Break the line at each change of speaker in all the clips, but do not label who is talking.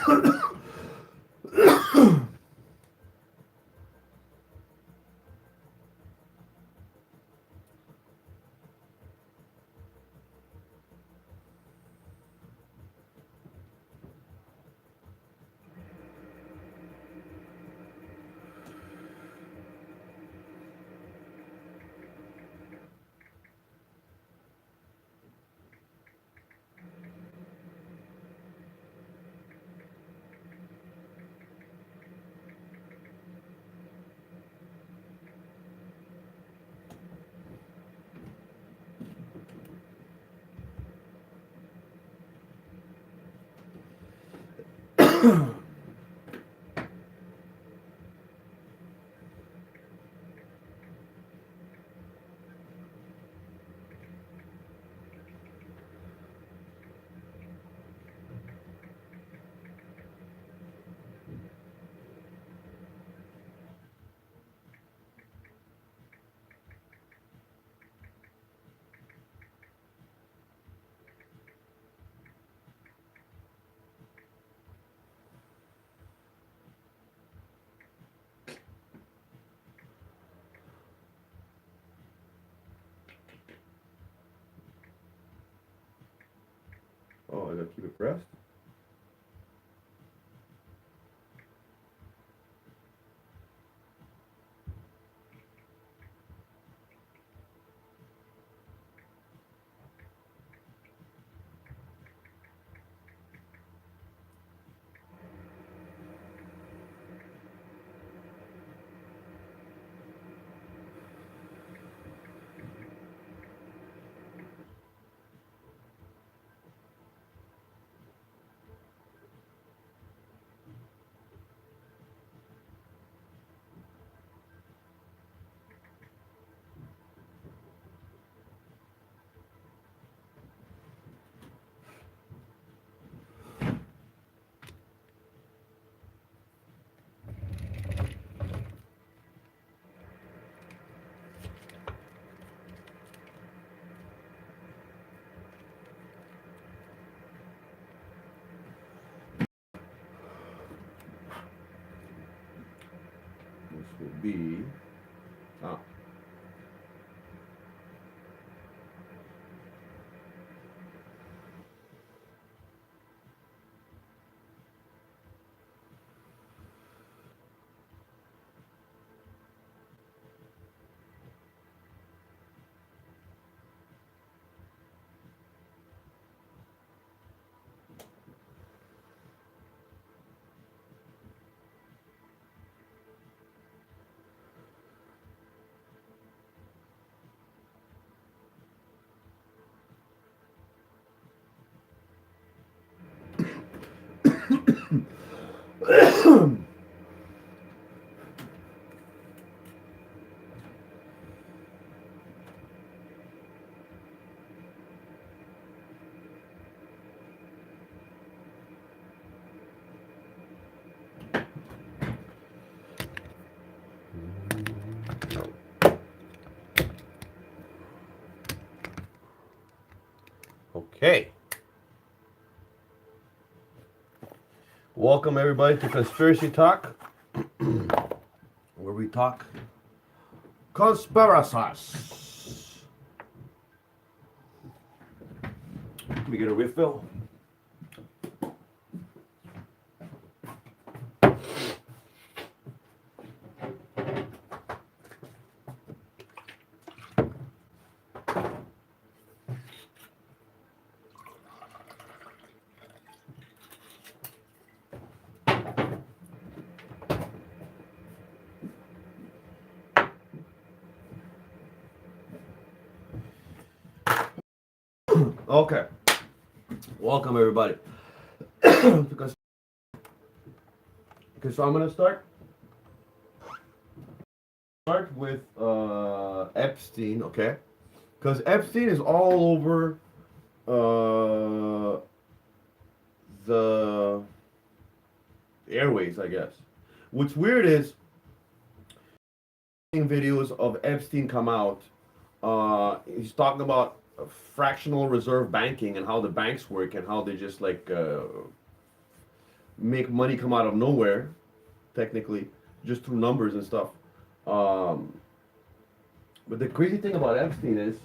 Oh, I gotta keep it pressed. This will be. Oh. Okay. Welcome everybody to Conspiracy Talk, where we talk conspiracies. Let me get a refill. Okay. Welcome everybody. Because okay, so I'm gonna start with Epstein, okay? Because Epstein is all over the airways, I guess. What's weird is videos of Epstein come out. He's talking about fractional reserve banking and how the banks work and how they just like make money come out of nowhere, technically, just through numbers and stuff. Um, but the crazy thing about Epstein is,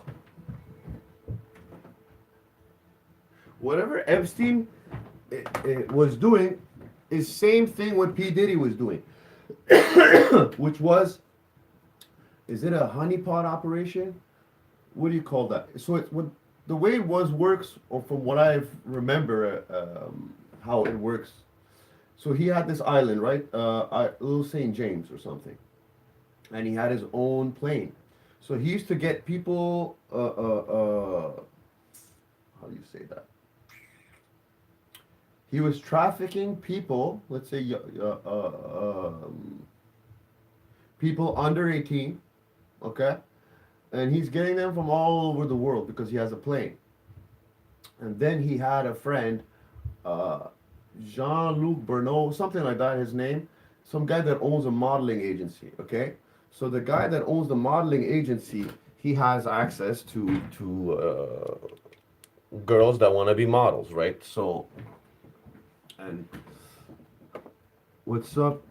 whatever Epstein was doing is same thing what P. Diddy was doing, which was, is it a honeypot operation? What do you call that? So it's what the way it was works, or from what I remember, how it works. So he had this island, right? Little St. James or something, and he had his own plane. So he used to get people. How do you say that? He was trafficking people. Let's say people under 18. Okay, and he's getting them from all over the world because he has a plane. And then he had a friend, uh, Jean-Luc Bernot, something like that, his name, some guy that owns a modeling agency. Okay, so the guy that owns the modeling agency, he has access to girls that want to be models, right? So, and what's up,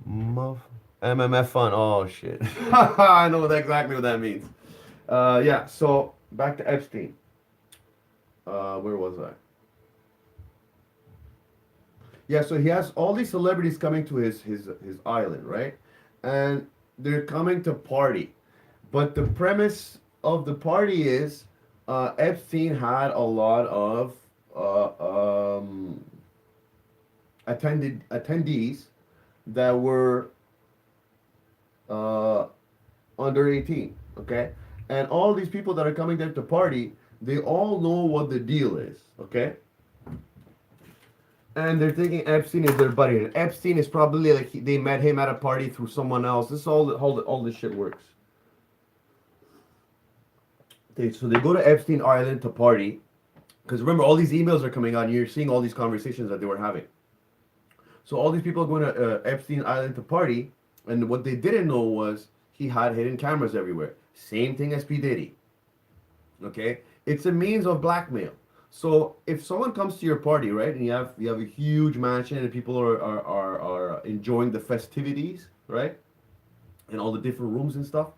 Muff? MMF fun. Oh shit. I know exactly what that means. Yeah, so back to Epstein. Where was I? Yeah, so he has all these celebrities coming to his island, right? And they're coming to party. But the premise of the party is, Epstein had a lot of attendees that were uh, under 18, okay? And all these people that are coming there to party, they all know what the deal is, okay? And they're thinking Epstein is their buddy. And Epstein is probably like they met him at a party through someone else. This is all this shit works. So they go to Epstein Island to party. Because remember, all these emails are coming out and you're seeing all these conversations that they were having. So all these people are going to Epstein Island to party. And what they didn't know was he had hidden cameras everywhere. Same thing as P. Diddy. Okay? It's a means of blackmail. So if someone comes to your party, right, and you have a huge mansion and people are enjoying the festivities, right, and all the different rooms and stuff,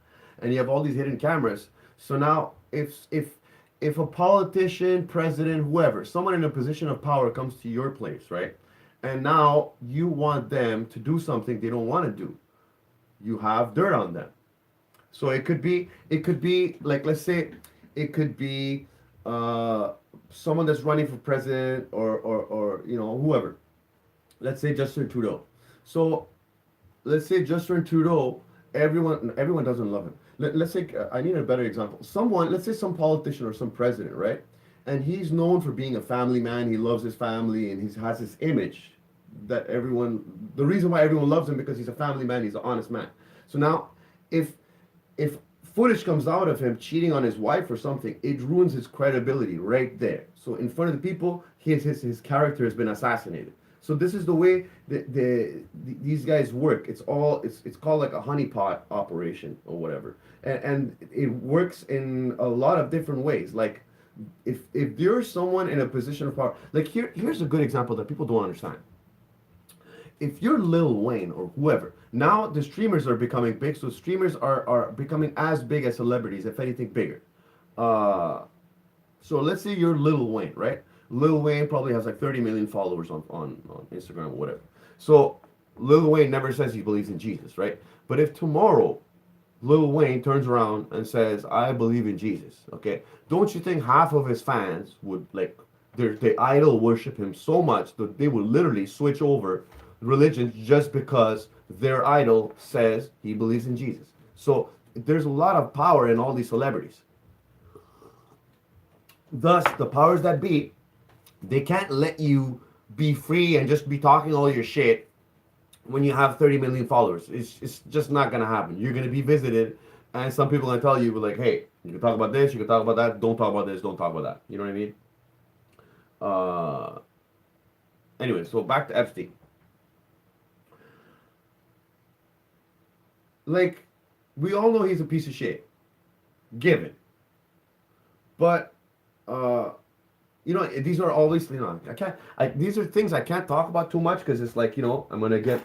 and you have all these hidden cameras. So now if a politician, president, whoever, someone in a position of power comes to your place, right, and now you want them to do something they don't want to do, you have dirt on them. So it could be like, let's say it could be someone that's running for president, or whoever. Let's say Justin Trudeau. So let's say Justin Trudeau, everyone doesn't love him. Let's say, I need a better example. Someone, let's say some politician or some president, right? And he's known for being a family man. He loves his family and he has this image that the reason why everyone loves him, because he's a family man, he's an honest man. So now, if footage comes out of him cheating on his wife or something, it ruins his credibility right there. So in front of the people, his character has been assassinated. So this is the way these guys work. It's called like a honeypot operation or whatever, and it works in a lot of different ways. Like if you're someone in a position of power, like here's a good example that people don't understand. If you're Lil Wayne or whoever, now the streamers are becoming big, so streamers are becoming as big as celebrities, if anything bigger. Uh, so let's say you're Lil Wayne, right? Lil Wayne probably has like 30 million followers on Instagram or whatever. So Lil Wayne never says he believes in Jesus, right? But if tomorrow Lil Wayne turns around and says, I believe in Jesus, okay? Don't you think half of his fans would, like, they idol worship him so much that they would literally switch over religions just because their idol says he believes in Jesus? So there's a lot of power in all these celebrities. Thus, the powers that be, they can't let you be free and just be talking all your shit when you have 30 million followers. It's just not going to happen. You're going to be visited, and some people are going to tell you, like, hey, you can talk about this, you can talk about that, don't talk about this, don't talk about that. You know what I mean? Anyway, so back to Epstein. Like, we all know he's a piece of shit. Given. But, you know, these are always, you know, I can't. These are things I can't talk about too much because it's like, you know, I'm gonna get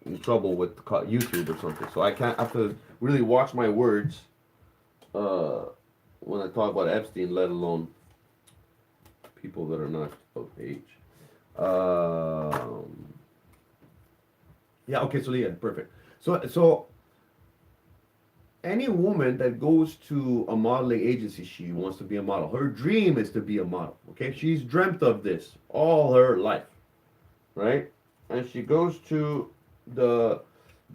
in trouble with YouTube or something. So I can't have to really watch my words uh, when I talk about Epstein, let alone people that are not of age. Um, yeah. Okay. So yeah. Perfect. So any woman that goes to a modeling agency, she wants to be a model. Her dream is to be a model. Okay. She's dreamt of this all her life, right? And she goes to the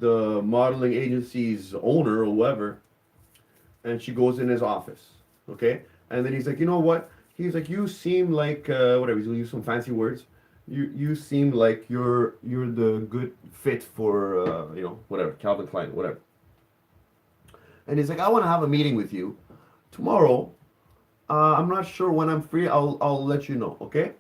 the modeling agency's owner or whoever, and she goes in his office, okay? And then he's like, you know what? He's like, you seem like whatever. He's gonna use some fancy words. You seem like you're the good fit for you know, whatever, Calvin Klein, whatever. And he's like, I want to have a meeting with you tomorrow. I'm not sure when I'm free. I'll let you know, okay?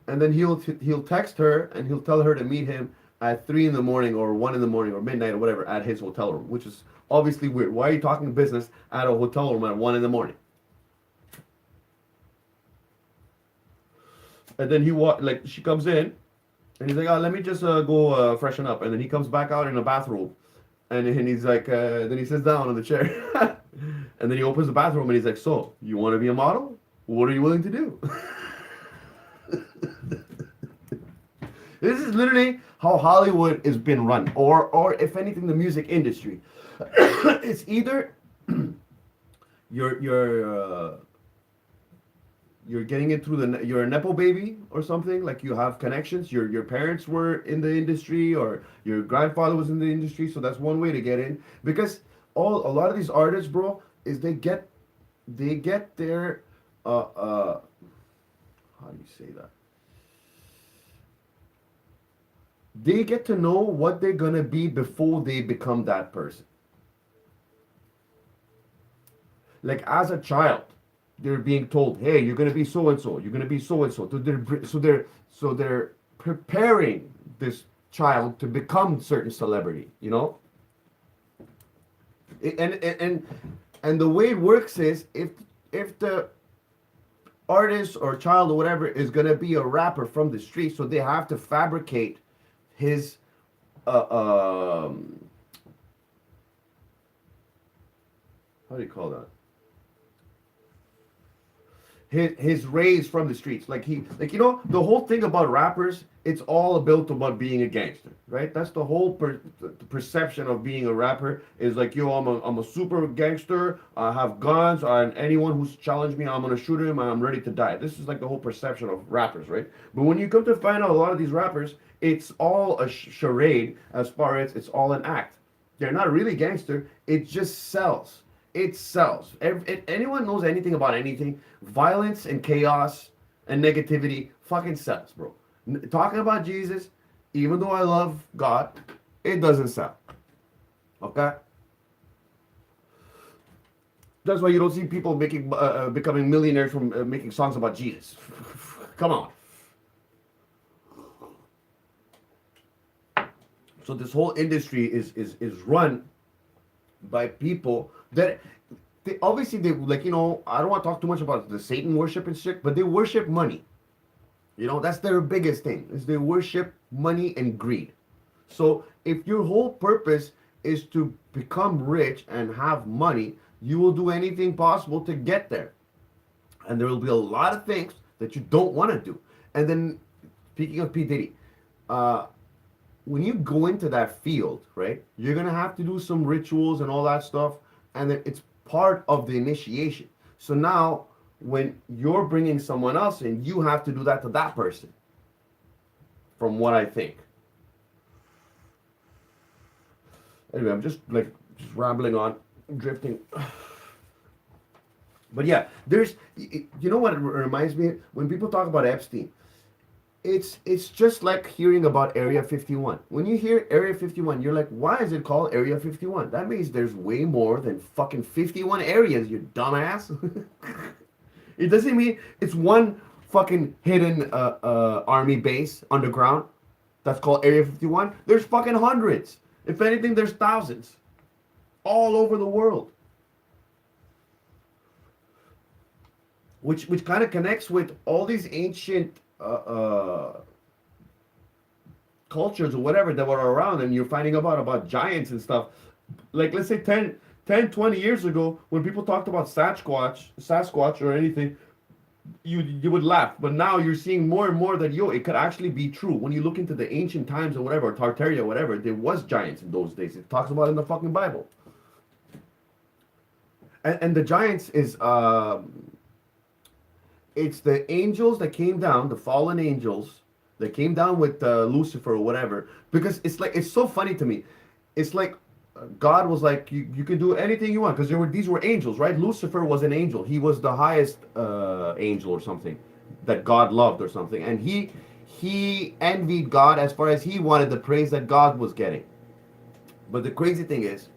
And then he'll text her and he'll tell her to meet him at 3 in the morning or 1 in the morning or midnight or whatever at his hotel room, which is obviously weird. Why are you talking business at a hotel room at 1 in the morning? And then like she comes in and he's like, oh, let me just go freshen up. And then he comes back out in a bathrobe, and he's like, then he sits down on the chair, and then he opens the bathroom and he's like, so you want to be a model? What are you willing to do? This is literally how Hollywood has been run, or if anything, the music industry. It's either you're you're getting it through you're a nepo baby or something, like you have connections. Your parents were in the industry, or your grandfather was in the industry, so that's one way to get in. Because a lot of these artists, bro, is they get their how do you say that? They get to know what they're gonna be before they become that person. Like as a child, they're being told, "Hey, you're gonna be so and so. You're gonna be so and so." So they're preparing this child to become certain celebrity. You know, and the way it works is if the artist or child or whatever is gonna be a rapper from the street, so they have to fabricate his how do you call that? His raise from the streets, like you know, the whole thing about rappers, it's all built about being a gangster, right? That's the whole the perception of being a rapper is like, yo, I'm a super gangster, I have guns, and anyone who's challenged me, I'm gonna shoot him and I'm ready to die. This is like the whole perception of rappers, right? But when you come to find out, a lot of these rappers, it's all a charade, as far as it's all an act. They're not really gangster, it just sells. It sells. If anyone knows anything about anything, violence and chaos and negativity fucking sells, bro. Talking about Jesus, even though I love God, it doesn't sell. Okay? That's why you don't see people becoming millionaires from making songs about Jesus. Come on. So this whole industry is run by people that they obviously, they like, you know, I don't want to talk too much about the Satan worship and shit, but they worship money. You know, that's their biggest thing, is they worship money and greed. So if your whole purpose is to become rich and have money, you will do anything possible to get there. And there will be a lot of things that you don't want to do. And then, speaking of P. Diddy, when you go into that field, right, you're going to have to do some rituals and all that stuff. And then it's part of the initiation. So now, when you're bringing someone else in, you have to do that to that person. From what I think. Anyway, I'm just rambling on, drifting. But yeah, you know what it reminds me? When people talk about Epstein, it's just like hearing about Area 51. When you hear Area 51, you're like, why is it called Area 51? That means there's way more than fucking 51 areas, you dumbass. It doesn't mean it's one fucking hidden army base underground that's called Area 51. There's fucking hundreds. If anything, there's thousands all over the world. which kind of connects with all these ancient cultures or whatever that were around, and you're finding about giants and stuff. Like, let's say 20 years ago, when people talked about Sasquatch or anything, you would laugh. But now you're seeing more and more that, yo, it could actually be true. When you look into the ancient times or whatever, Tartaria, whatever, there was giants in those days. It talks about it in the fucking Bible. And the giants is it's the angels that came down, the fallen angels that came down with Lucifer or whatever. Because it's like, it's so funny to me. It's like God was like, you can do anything you want, because these were angels, right? Lucifer was an angel. He was the highest angel or something that God loved or something, and he envied God as far as he wanted the praise that God was getting. But the crazy thing is,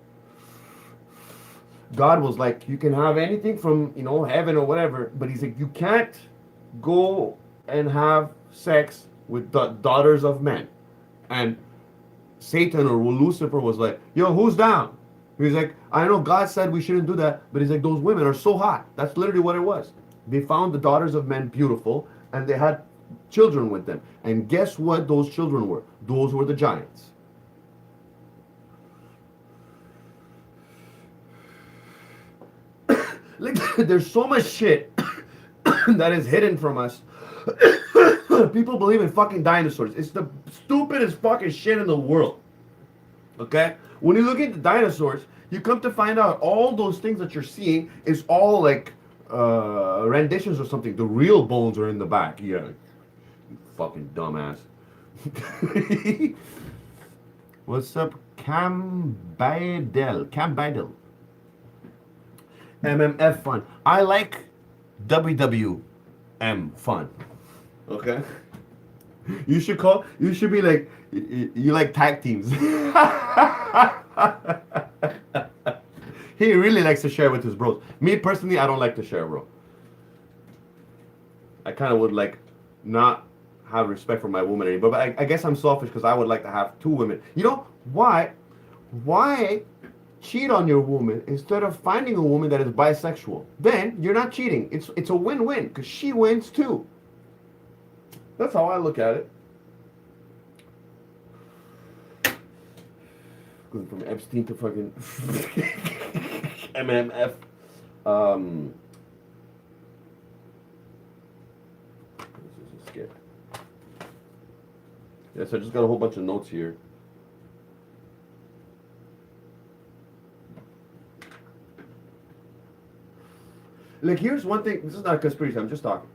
God was like, you can have anything from, heaven or whatever, but he's like, you can't go and have sex with the daughters of men. And Satan or Lucifer was like, yo, who's down? He's like, I know God said we shouldn't do that, but he's like, those women are so hot. That's literally what it was. They found the daughters of men beautiful, and they had children with them. And guess what those children were? Those were the giants. Like, there's so much shit that is hidden from us. People believe in fucking dinosaurs. It's the stupidest fucking shit in the world. Okay? When you look into dinosaurs, you come to find out all those things that you're seeing is all like renditions or something. The real bones are in the back. Yeah. You fucking dumbass. What's up, Cam Bidel. MMF fun. I like WWM fun. Okay? You should be like, you like tag teams. He really likes to share with his bros. Me personally, I don't like to share, bro. I kind of would like not have respect for my woman anymore. But I guess I'm selfish because I would like to have two women. You know why? Why cheat on your woman instead of finding a woman that is bisexual? Then you're not cheating. It's a win-win because she wins too. That's how I look at it. Going from Epstein to fucking MMF. This is a skip. Yes, I just got a whole bunch of notes here. Like, here's one thing. This is not a conspiracy. I'm just talking.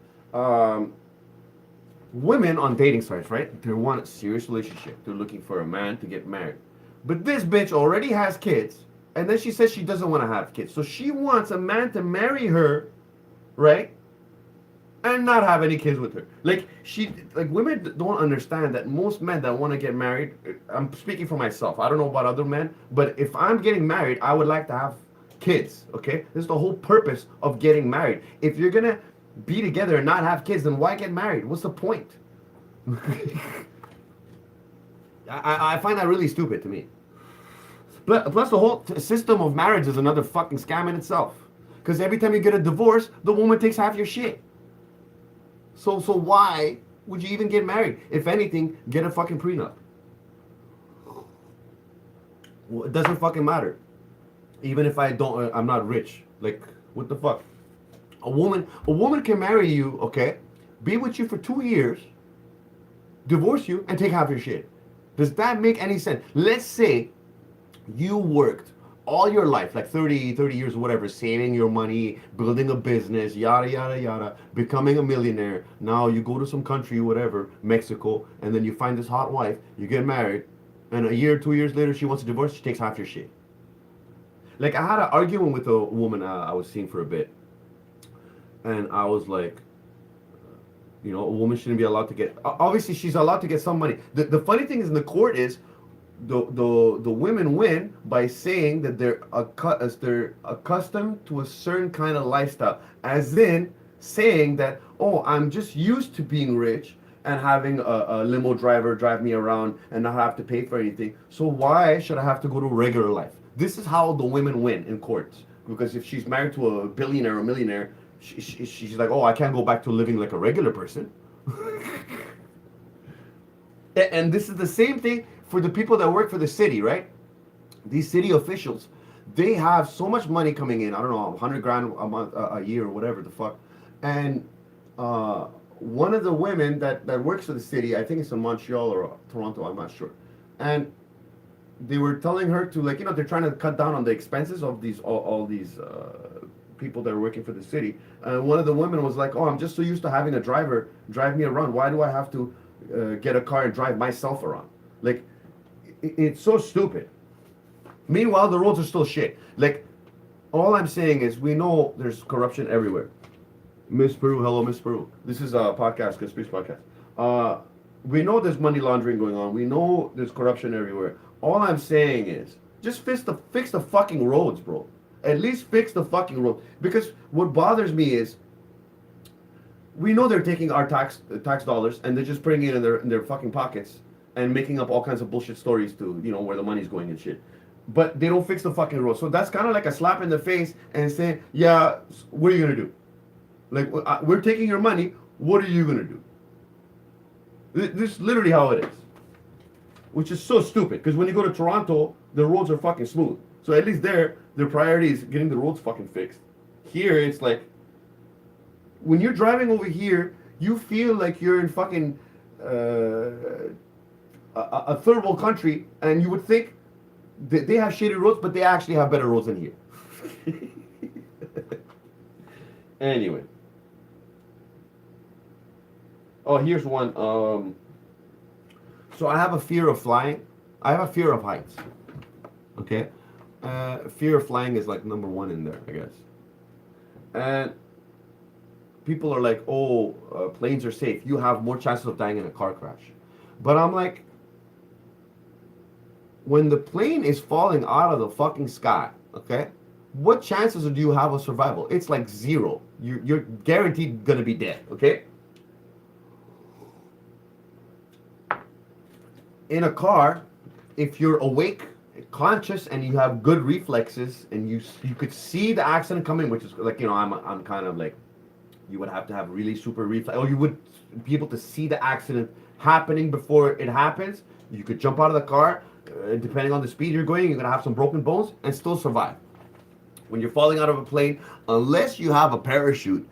Women on dating sites, right? They want a serious relationship. They're looking for a man to get married. But this bitch already has kids, and then she says she doesn't want to have kids. So she wants a man to marry her, right? And not have any kids with her. Like, women don't understand that most men that want to get married, I'm speaking for myself. I don't know about other men, but if I'm getting married, I would like to have kids, okay? This is the whole purpose of getting married. If you're going to be together and not have kids, then why get married? What's the point? I find that really stupid to me. Plus, the whole system of marriage is another fucking scam in itself. Because every time you get a divorce, the woman takes half your shit. So why would you even get married? If anything, get a fucking prenup. Well, it doesn't fucking matter. Even if I'm not rich. Like, what the fuck? A woman can marry you, okay? Be with you for 2 years, divorce you, and take half your shit. Does that make any sense? Let's say you worked all your life, like 30 years or whatever, saving your money, building a business, yada, yada, yada, becoming a millionaire. Now you go to some country, whatever, Mexico, and then you find this hot wife, you get married, and a year, 2 years later, she wants a divorce, she takes half your shit. Like, I had an argument with a woman I was seeing for a bit, and I was like, a woman shouldn't be allowed to get, obviously she's allowed to get some money. The funny thing is in the court is, the women win by saying that they're accustomed to a certain kind of lifestyle, as in saying that, oh, I'm just used to being rich and having a limo driver drive me around and not have to pay for anything, so why should I have to go to regular life? This is how the women win in courts, because if she's married to a billionaire or millionaire, she's like, oh, I can't go back to living like a regular person. And this is the same thing for the people that work for the city, right? These city officials, they have so much money coming in. I don't know, 100 grand a month, a year, or whatever the fuck. And one of the women that works for the city, I think it's in Montreal or Toronto, I'm not sure. And they were telling her to, like, they're trying to cut down on the expenses of these all these people that are working for the city. And one of the women was like, oh, I'm just so used to having a driver drive me around. Why do I have to get a car and drive myself around? Like, it's so stupid. Meanwhile, the roads are still shit. Like, all I'm saying is, we know there's corruption everywhere. Miss Peru, hello, Miss Peru. This is a podcast, Conspiracy Podcast. We know there's money laundering going on. We know there's corruption everywhere. All I'm saying is, just fix the fucking roads, bro. At least fix the fucking road. Because what bothers me is, we know they're taking our tax dollars and they're just putting it in their fucking pockets and making up all kinds of bullshit stories to, where the money's going and shit. But they don't fix the fucking road. So that's kind of like a slap in the face and saying, yeah, what are you going to do? Like, we're taking your money. What are you going to do? This is literally how it is. Which is so stupid. Because when you go to Toronto, the roads are fucking smooth. So at least their priority is getting the roads fucking fixed. Here, it's like, when you're driving over here, you feel like you're in fucking a third world country, and you would think that they have shitty roads, but they actually have better roads than here. Anyway. Oh, here's one. So I have a fear of flying. I have a fear of heights. Okay? Fear of flying is like number one in there, I guess. And people are like, oh, planes are safe. You have more chances of dying in a car crash. But I'm like, when the plane is falling out of the fucking sky, okay, what chances do you have of survival? It's like zero. You're guaranteed gonna be dead, okay? In a car, if you're awake, conscious, and you have good reflexes, and you could see the accident coming, which is like, I'm kind of like, you would have to have really super reflex, or you would be able to see the accident happening before it happens. You could jump out of the car, depending on the speed you're going, you're gonna have some broken bones and still survive. When you're falling out of a plane, unless you have a parachute,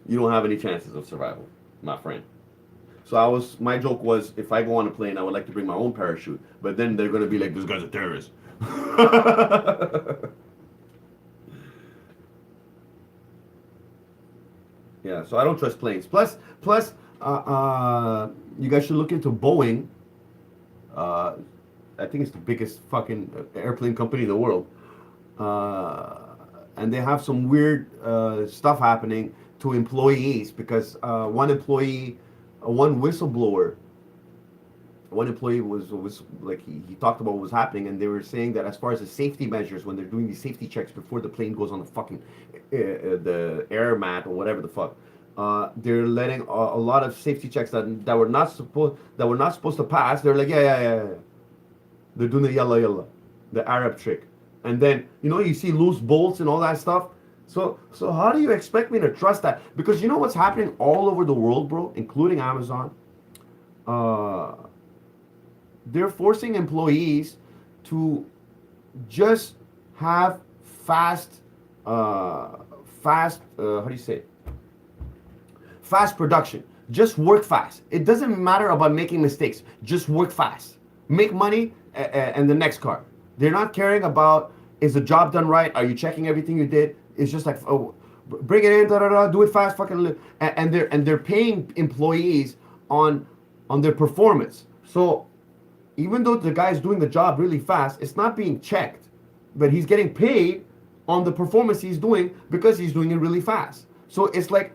you don't have any chances of survival, my friend. So my joke was, if I go on a plane, I would like to bring my own parachute. But then they're gonna be like, this guy's a terrorist. Yeah, so I don't trust planes. Plus, you guys should look into Boeing. I think it's the biggest fucking airplane company in the world. And they have some weird stuff happening to employees because one whistleblower was like, he talked about what was happening, and they were saying that as far as the safety measures, when they're doing these safety checks before the plane goes on the fucking the air mat or whatever the fuck, they're letting a lot of safety checks that were not supposed to pass. They're like, yeah. They're doing the yalla, the Arab trick, and then you see loose bolts and all that stuff. So how do you expect me to trust that? Because you know what's happening all over the world, bro, including Amazon. They're forcing employees to just have fast production. Just work fast. It doesn't matter about making mistakes. Just work fast. Make money and the next car. They're not caring about, is the job done right? Are you checking everything you did? It's just like, oh, bring it in, do it fast, fucking, and they're paying employees on their performance. So even though the guy's doing the job really fast, it's not being checked, but he's getting paid on the performance he's doing because he's doing it really fast. So it's like,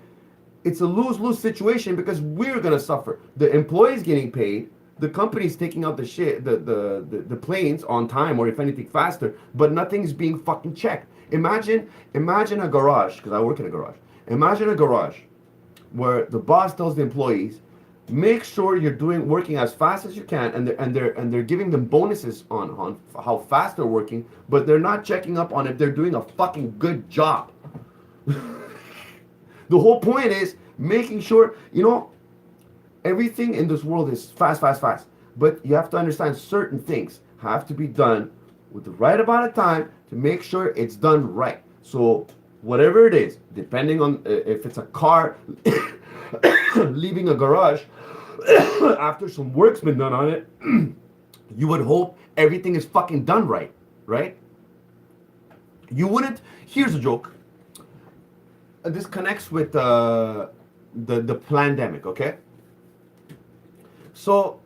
it's a lose-lose situation because we're gonna suffer. The employee's getting paid, the company's taking out the shit, the planes on time, or if anything faster, but nothing's being fucking checked. Imagine a garage, because I work in a garage. Imagine a garage where the boss tells the employees, make sure you're working as fast as you can, and they're giving them bonuses on how fast they're working, but they're not checking up on if they're doing a fucking good job. The whole point is making sure, everything in this world is fast, fast, fast. But you have to understand certain things have to be done with the right amount of time to make sure it's done right. So whatever it is, depending on if it's a car leaving a garage after some work's been done on it, you would hope everything is fucking done right, right? You wouldn't. Here's a joke. This connects with the pandemic, okay? So,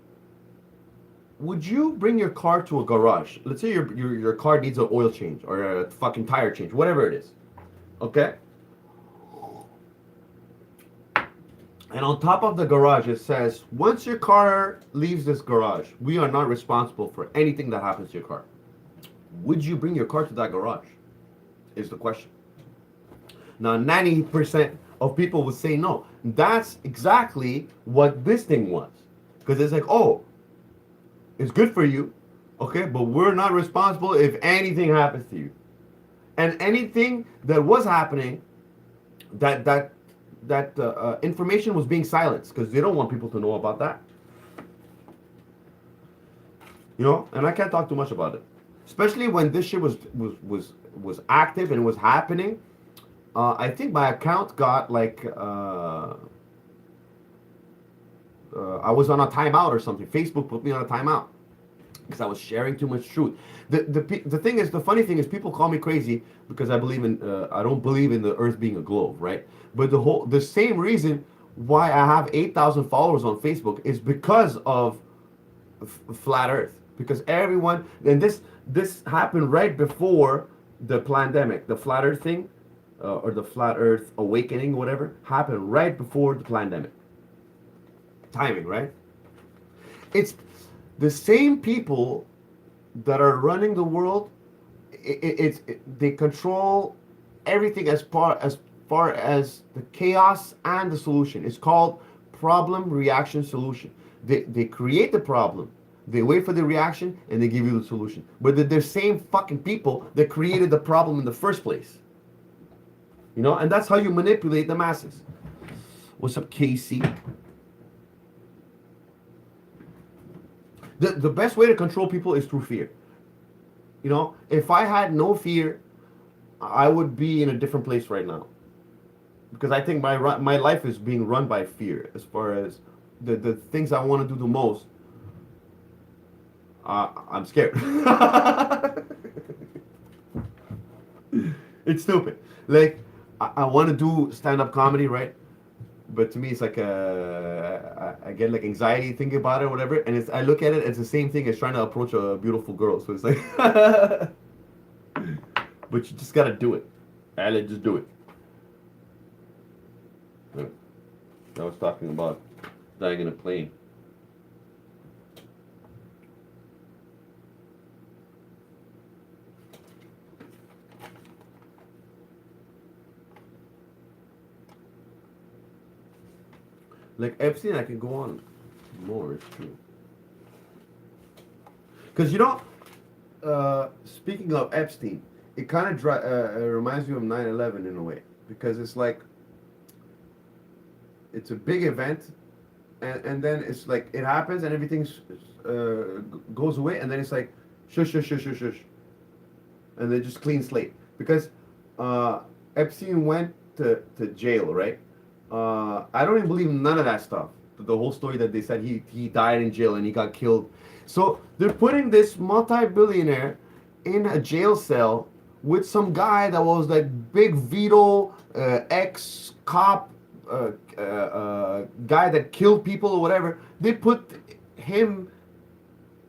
would you bring your car to a garage? Let's say your car needs an oil change or a fucking tire change, whatever it is, okay? And on top of the garage, it says, once your car leaves this garage, we are not responsible for anything that happens to your car. Would you bring your car to that garage? Is the question. Now, 90% of people would say no. That's exactly what this thing was. Because it's like, oh, it's good for you, okay, but we're not responsible if anything happens to you. And anything that was happening, that information was being silenced because they don't want people to know about that. And I can't talk too much about it, especially when this shit was active and was happening. I think my account got like I was on a timeout or something. Facebook put me on a timeout because I was sharing too much truth. The thing is, the funny thing is, people call me crazy because I don't believe in the Earth being a globe, right? But the same reason why I have 8,000 followers on Facebook is because of flat Earth. Because everyone, and this happened right before the pandemic, the flat Earth thing, or the flat Earth awakening, whatever, happened right before the pandemic. Timing, right? It's the same people that are running the world. They control everything as far as the chaos and the solution. It's called problem, reaction, solution. They create the problem, they wait for the reaction, and they give you the solution. But they're the same fucking people that created the problem in the first place. And that's how you manipulate the masses. What's up, Casey? The best way to control people is through fear. If I had no fear, I would be in a different place right now. Because I think my life is being run by fear as far as the things I want to do the most. I'm scared. It's stupid. Like, I want to do stand-up comedy, right? But to me, it's like I get like anxiety thinking about it or whatever. And I look at it as the same thing as trying to approach a beautiful girl. So it's like, but you just got to do it. And just do it. Yeah. I was talking about dying in a plane. Like Epstein, I can go on more. It's true. Because speaking of Epstein, it kind of reminds me of 9/11 in a way, because it's like it's a big event, and then it's like it happens and everything goes away, and then it's like shush, shush, shush, shush, shush, and then just clean slate. Because Epstein went to jail, right? I don't even believe none of that stuff. The whole story that they said he died in jail and he got killed. So they're putting this multi-billionaire in a jail cell with some guy that was like big veto, ex-cop, guy that killed people or whatever. They put him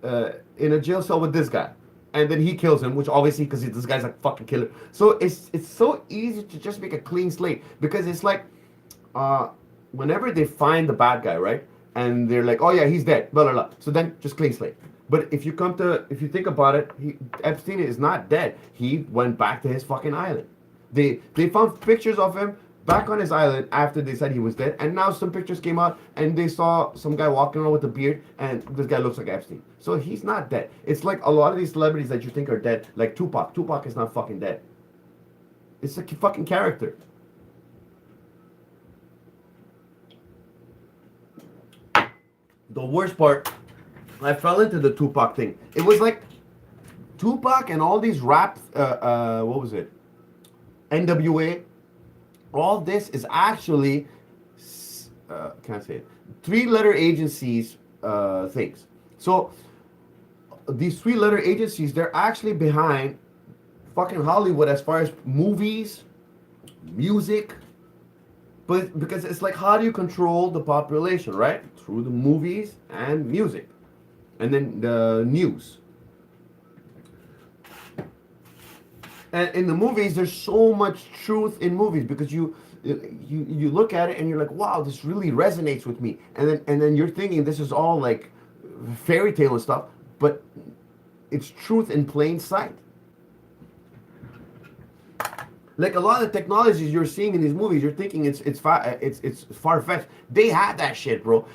in a jail cell with this guy. And then he kills him, which obviously, because this guy's a fucking killer. So it's so easy to just make a clean slate, because it's like, whenever they find the bad guy, right, and they're like, oh yeah, he's dead, blah blah blah. So then just clean slate. But if you think about it, Epstein is not dead. He went back to his fucking island. They found pictures of him back on his island after they said he was dead, and now some pictures came out and they saw some guy walking around with a beard, and this guy looks like Epstein. So he's not dead. It's like a lot of these celebrities that you think are dead, like Tupac. Tupac is not fucking dead. It's a fucking character. the worst part, I fell into the Tupac thing. It was like Tupac and all these rap, what was it? NWA. All this is actually, can't say it, three-letter agencies things. So these three-letter agencies, they're actually behind fucking Hollywood as far as movies, music, but because it's like, how do you control the population, right? Through the movies and music, and then the news. And in the movies, there's so much truth in movies because you look at it and you're like, wow, this really resonates with me. And then you're thinking this is all like fairy tale and stuff, but it's truth in plain sight. Like a lot of the technologies you're seeing in these movies, you're thinking it's far fetched. They had that shit, bro.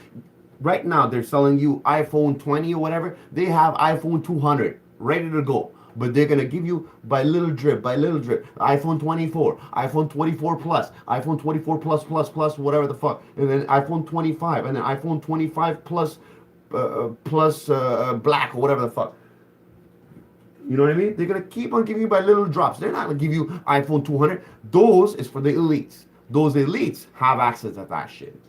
Right now, they're selling you iPhone 20 or whatever. They have iPhone 200 ready to go. But they're gonna give you by little drip, iPhone 24, iPhone 24 plus, iPhone 24 plus, whatever the fuck, and then iPhone 25, and then iPhone 25 plus, black or whatever the fuck. You know what I mean? They're gonna keep on giving you by little drops. They're not gonna give you iPhone 200. Those is for the elites. Those elites have access to that shit.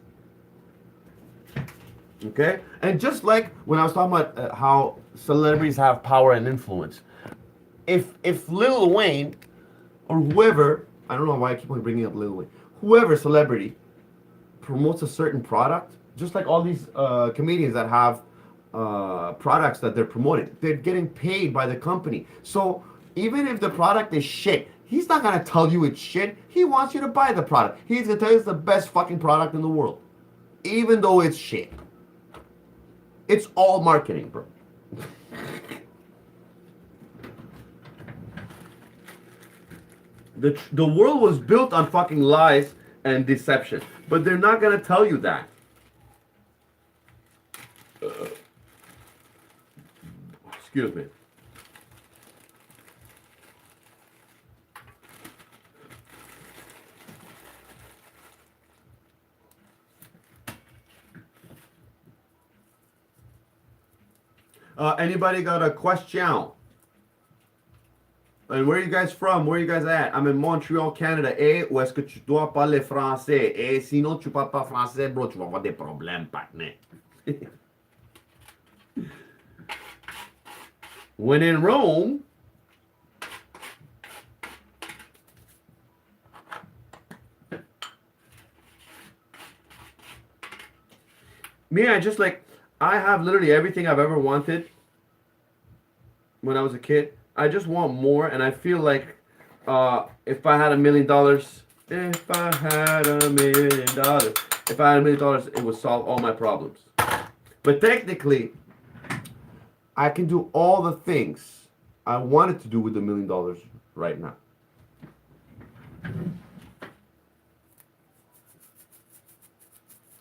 Okay? And just like when I was talking about how celebrities have power and influence, if Lil Wayne or whoever, I don't know why I keep on bringing up Lil Wayne, whoever celebrity promotes a certain product, just like all these comedians that have products that they're promoting, they're getting paid by the company. So even if the product is shit, he's not gonna tell you it's shit. He wants you to buy the product. He's gonna tell you it's the best fucking product in the world, even though it's shit. It's all marketing, bro. The world was built on fucking lies and deception, but they're not gonna tell you that. Excuse me. Anybody got a question? And where are you guys from? Where are you guys at? I'm in Montreal, Canada. Et où est-ce que tu dois parler français? Et sinon tu parles pas français, bro, tu vas avoir des problèmes, partner. When in Rome, me, I have literally everything I've ever wanted when I was a kid. I just want more, and I feel like if I had $1 million, if I had $1 million, it would solve all my problems. But technically, I can do all the things I wanted to do with $1 million right now.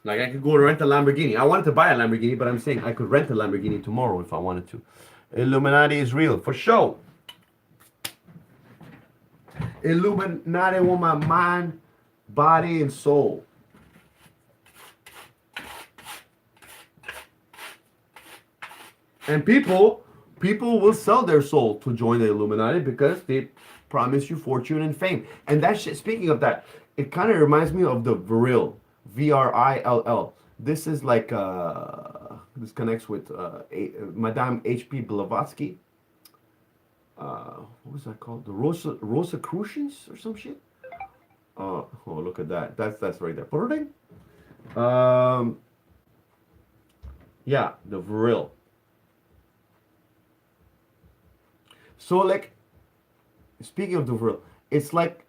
Like I could go to rent a Lamborghini. I wanted to buy a Lamborghini, but I'm saying I could rent a Lamborghini tomorrow if I wanted to. Illuminati is real, for sure. Illuminati want my mind, body, and soul. And people will sell their soul to join the Illuminati because they promise you fortune and fame. And that shit, speaking of that, it kind of reminds me of the Vril, VRILL. This is like, this connects with Madame H.P. Blavatsky. What was that called? The Rosicrucians or some shit? Oh, look at that. That's right there. Yeah, the Vril. So, like, speaking of the Vril, it's like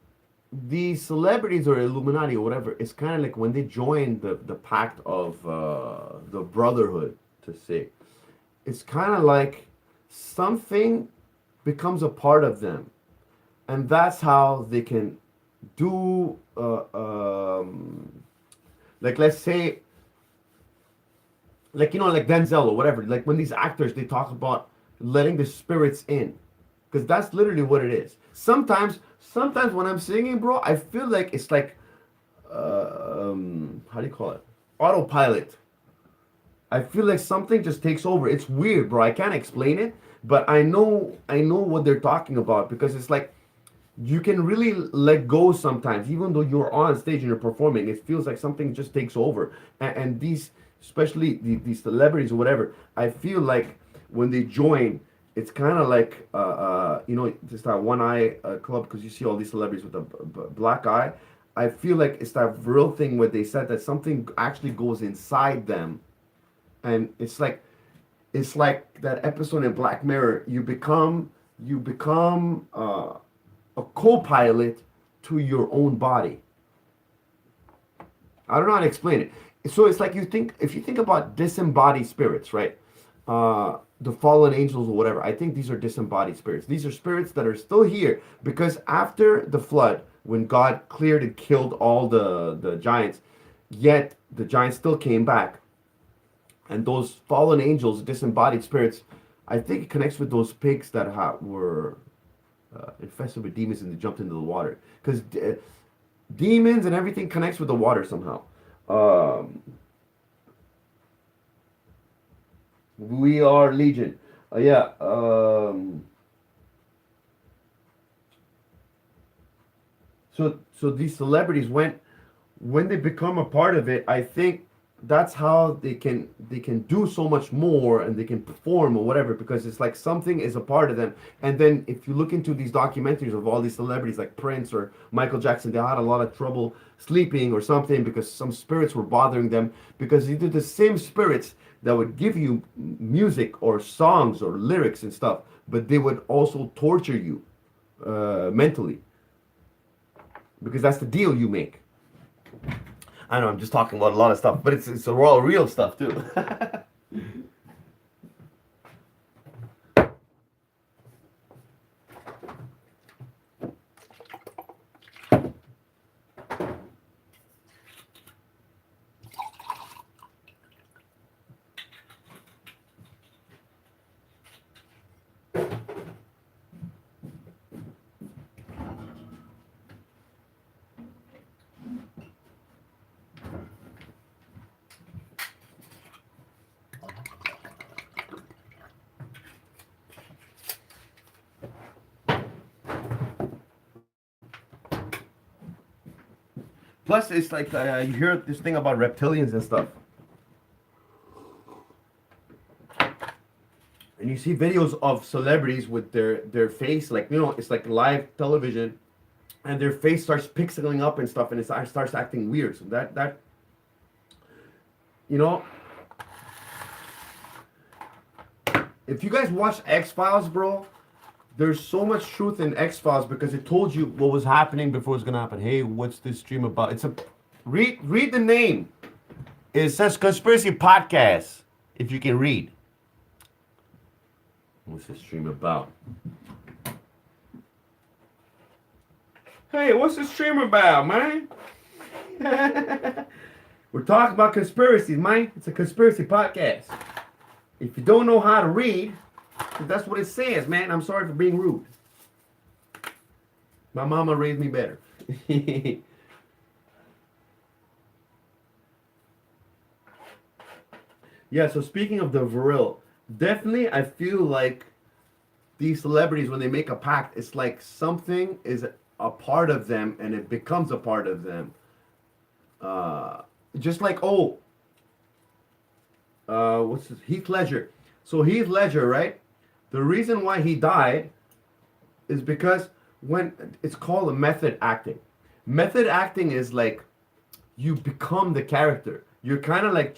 these celebrities or Illuminati or whatever, it's kind of like when they join the pact of the Brotherhood, to say. It's kind of like something becomes a part of them. And that's how they can do, like, let's say, like, you know, like Denzel or whatever, like when these actors, they talk about letting the spirits in. Because that's literally what it is. Sometimes when I'm singing, bro, I feel like it's like, how do you call it? Autopilot. I feel like something just takes over. It's weird, bro. I can't explain it, but I know what they're talking about because it's like you can really let go sometimes, even though you're on stage and you're performing. It feels like something just takes over, and these, especially these celebrities or whatever, I feel like when they join, it's kind of like just that one eye club because you see all these celebrities with a black eye. I feel like it's that real thing where they said that something actually goes inside them, and it's like that episode in Black Mirror. You become a co-pilot to your own body. I don't know how to explain it. So it's like if you think about disembodied spirits, right? The fallen angels or whatever. I think these are disembodied spirits. These are spirits that are still here because after the flood, when God cleared and killed all the giants, yet the giants still came back. And those fallen angels, disembodied spirits, I think it connects with those pigs that were infested with demons and they jumped into the water. Because demons and everything connects with the water somehow. We are Legion. Yeah. So these celebrities, when they become a part of it, I think that's how they can do so much more and they can perform or whatever because it's like something is a part of them. And then if you look into these documentaries of all these celebrities like Prince or Michael Jackson, they had a lot of trouble sleeping or something because some spirits were bothering them because these are the same spirits that would give you music or songs or lyrics and stuff, but they would also torture you mentally because that's the deal you make. I know I'm just talking about a lot of stuff, but it's all real stuff too. Plus, it's like you hear this thing about reptilians and stuff. And you see videos of celebrities with their face, like, it's like live television, and their face starts pixeling up and stuff, and it starts acting weird. So that you know, if you guys watch X-Files, bro, there's so much truth in X-Files because it told you what was happening before it was gonna happen. Hey, what's this stream about? It's a read the name. It says Conspiracy Podcast. If you can read. What's this stream about? Hey, what's this stream about, man? We're talking about conspiracies, man. It's a conspiracy podcast. If you don't know how to read, that's what it says, man. I'm sorry for being rude. My mama raised me better. Yeah, so speaking of the Vril, definitely I feel like these celebrities, when they make a pact, it's like something is a part of them and it becomes a part of them. Just like, what's this? Heath Ledger. So Heath Ledger, right? The reason why he died is because when it's called a method acting. Method acting is like you become the character. You're kind of like,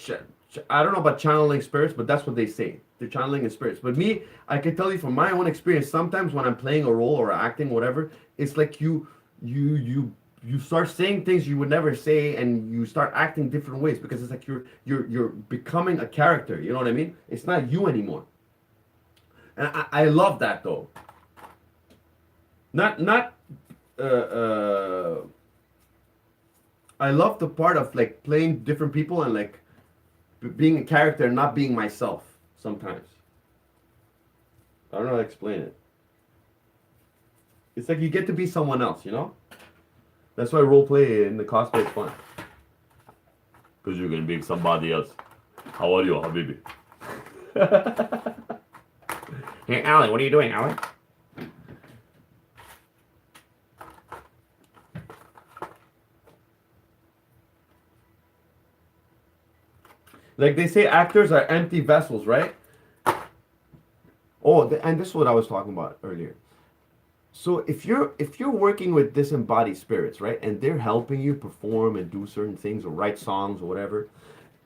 I don't know about channeling spirits, but that's what they say. They're channeling in spirits. But me, I can tell you from my own experience, sometimes when I'm playing a role or acting, whatever, it's like you start saying things you would never say and you start acting different ways because it's like you're becoming a character. You know what I mean? It's not you anymore. And I love that though. I love the part of like playing different people and like being a character and not being myself sometimes. I don't know how to explain it. It's like you get to be someone else, you know? That's why role play in the cosplay is fun. Because you're going to be somebody else. How are you, Habibi? Hey, Alan, what are you doing, Alan? Like they say, actors are empty vessels, right? Oh, and this is what I was talking about earlier. So if you're working with disembodied spirits, right, and they're helping you perform and do certain things or write songs or whatever,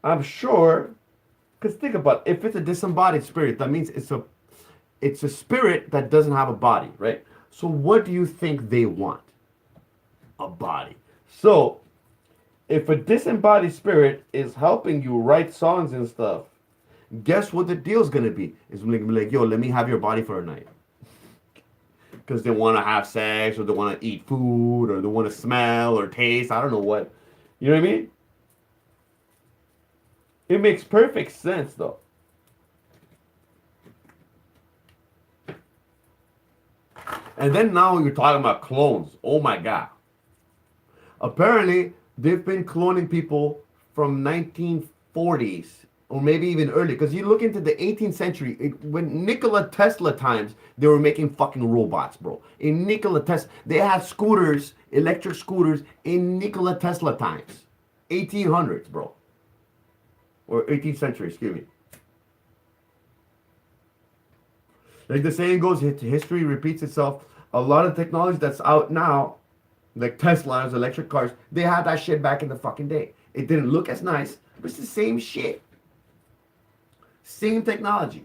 I'm sure. Because think about it, if it's a disembodied spirit, that means it's a spirit that doesn't have a body, right? So what do you think they want? A body. So if a disembodied spirit is helping you write songs and stuff, guess what the deal's gonna be? It's gonna be like, yo, let me have your body for a night. Because they want to have sex or they want to eat food or they want to smell or taste. I don't know what. You know what I mean? It makes perfect sense though. And then now you're talking about clones. Oh my God. Apparently, they've been cloning people from 1940s or maybe even earlier. Because you look into the 18th century, when Nikola Tesla times, they were making fucking robots, bro. In Nikola Tesla, they had scooters, electric scooters, in Nikola Tesla times. 1800s, bro. Or 18th century, excuse me. Like the saying goes, history repeats itself. A lot of technology that's out now, like Tesla's electric cars, they had that shit back in the fucking day. It didn't look as nice, but it's the same shit. Same technology.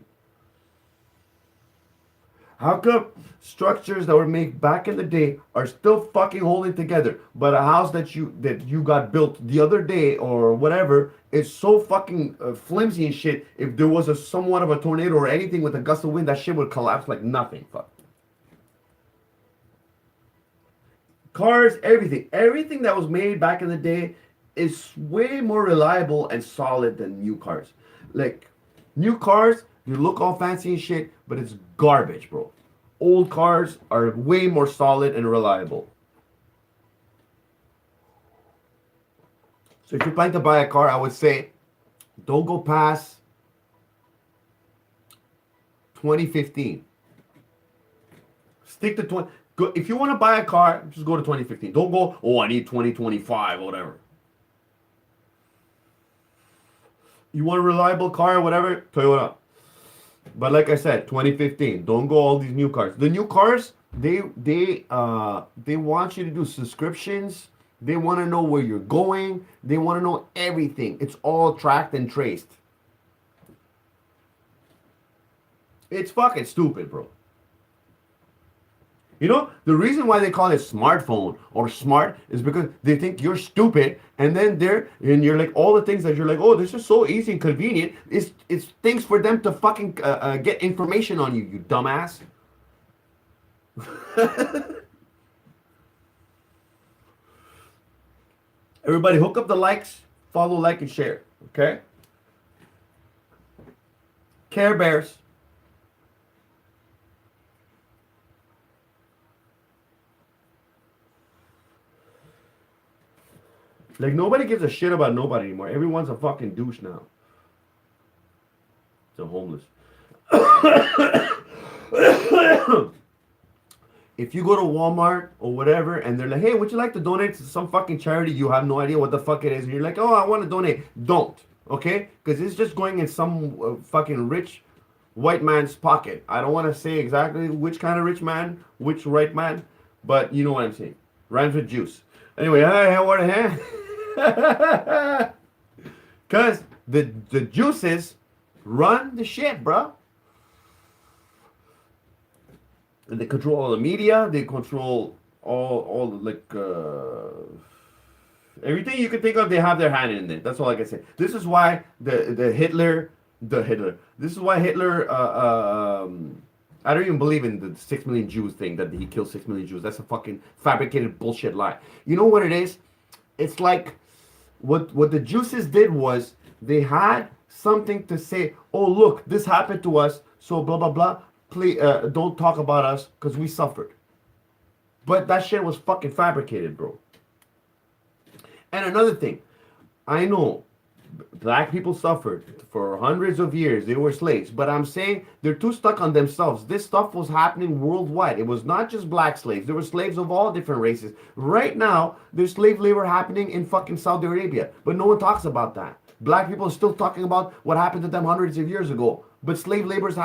How come structures that were made back in the day are still fucking holding together, but a house that you got built the other day or whatever is so fucking flimsy and shit? If there was a somewhat of a tornado or anything with a gust of wind, that shit would collapse like nothing. Fuck. Cars, everything that was made back in the day is way more reliable and solid than new cars. Like new cars, you look all fancy and shit, but it's garbage, bro. Old cars are way more solid and reliable. So if you're planning to buy a car, I would say don't go past 2015. Stick to 20. If you want to buy a car, just go to 2015. Don't go, oh, I need 2025 or whatever. You want a reliable car or whatever, Toyota. But like I said, 2015. Don't go all these new cars. The new cars, they want you to do subscriptions. They want to know where you're going. They want to know everything. It's all tracked and traced. It's fucking stupid, bro. You know, the reason why they call it smartphone or smart is because they think you're stupid, and then you're like, all the things that you're like, oh, this is so easy and convenient. It's things for them to fucking get information on you, you dumbass. Everybody hook up the likes, follow, like, and share, okay? Care Bears. Like, nobody gives a shit about nobody anymore. Everyone's a fucking douche now. It's a homeless. If you go to Walmart or whatever and they're like, hey, would you like to donate to some fucking charity? You have no idea what the fuck it is. And you're like, oh, I want to donate. Don't. Okay? Because it's just going in some fucking rich white man's pocket. I don't want to say exactly which kind of rich man, which right man, but you know what I'm saying. Rhymes with juice. Anyway, how are you? Because the juices run the shit, bro. And they control all the media. They control all like everything you can think of. They have their hand in it. That's all I can say. This is why the Hitler. This is why Hitler. I don't even believe in the 6 million Jews thing, that he killed 6 million Jews. That's a fucking fabricated bullshit lie. You know what it is? It's like what the Juices did was they had something to say. Oh, look, this happened to us. So blah blah blah. Please don't talk about us because we suffered. But that shit was fucking fabricated, bro. And another thing, I know Black people suffered for hundreds of years. They were slaves. But I'm saying they're too stuck on themselves. This stuff was happening worldwide. It was not just black slaves. There were slaves of all different races. Right now, there's slave labor happening in fucking Saudi Arabia. But no one talks about that. Black people are still talking about what happened to them hundreds of years ago. But slave labor is happening